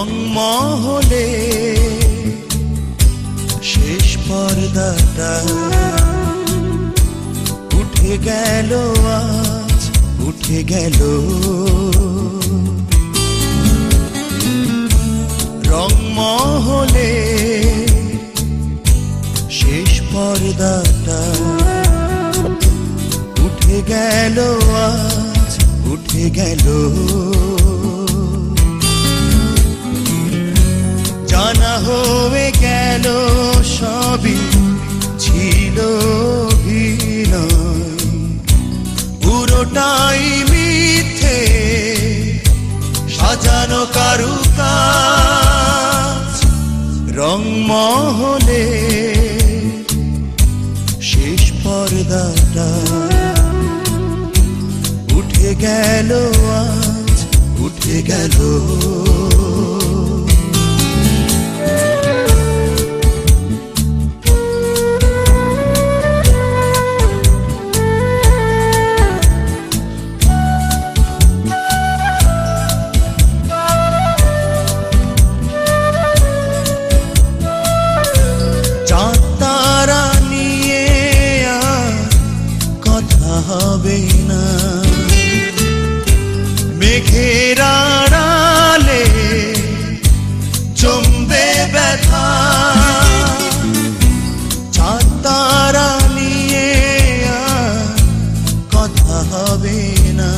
রংমহলে শেষ পর্দাটা উঠে গেল, আজ উঠে গেল। রংমহলে শেষ পর্দাটা উঠে গেল, আজ উঠে গেল। জানা হয়ে গেল সবই ছিল অভিনয়, পুরোটাই মিথ্যে সাজানো কারুকাজ। রংমহলে শেষ পর্দাটা উঠে গেল, আজ উঠে গেল। হবে না মেঘের আড়ালে জমবে ব্যথা, চাঁদ তারা নিয়ে কথা হবে না।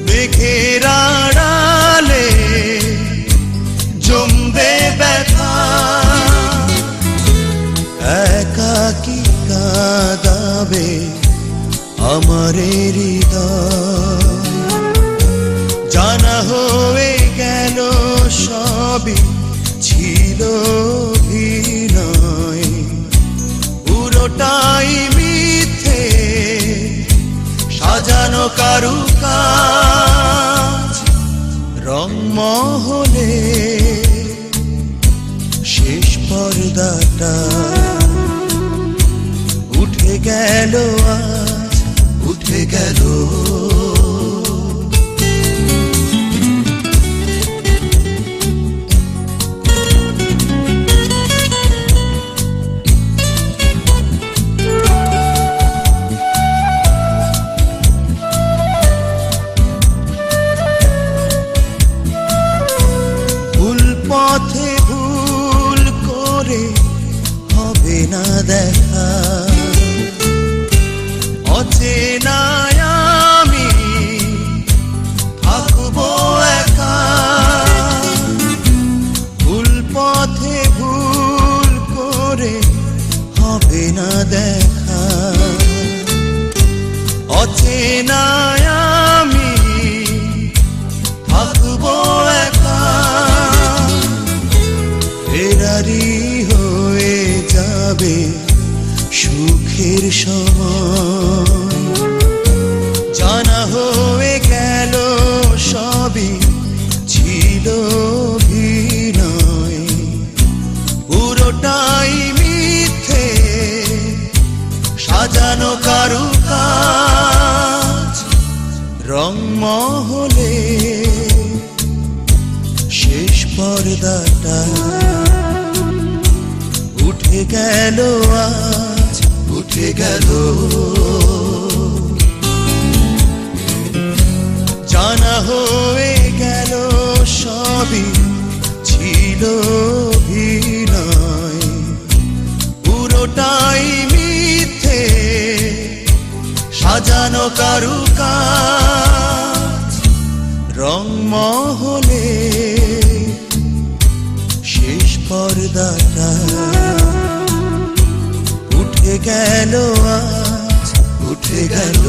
মেঘের আড়ালে জমবে ব্যথা, একাকী কাঁদাবে আমার হৃদয়। জানা হয়ে গেল সবই ছিল অভিনয়, পুরোটাই মিথ্যে সাজানো কারুকাজ। রংমহলে শেষ পর্দাটা উঠে গেল, আজ উঠে গেল। ভুল পথে ভুল করে হবে না দেখা, অচেনায় আমি থাকবো একা। ভুল পথে ভুল করে হবে না দেখা, অচেনায় আমি থাকবো একা। ফেরারি হয়ে যাবে সুখের সময়, জানা হয়ে গেল সবই ছিল অভিনয়, পুরোটাই মিথ্যে সাজানো কারুকাজ। রংমহলে শেষ পর্দাটা উঠে গেল, আজ উঠে গেল। জানা হয়ে গেল সবই ছিল অভিনয়, পুরোটাই মিথ্যে সাজানো কারুকাজ। রংমহলে শেষ পর্দাটা উঠে গেল, আজ উঠে গেল।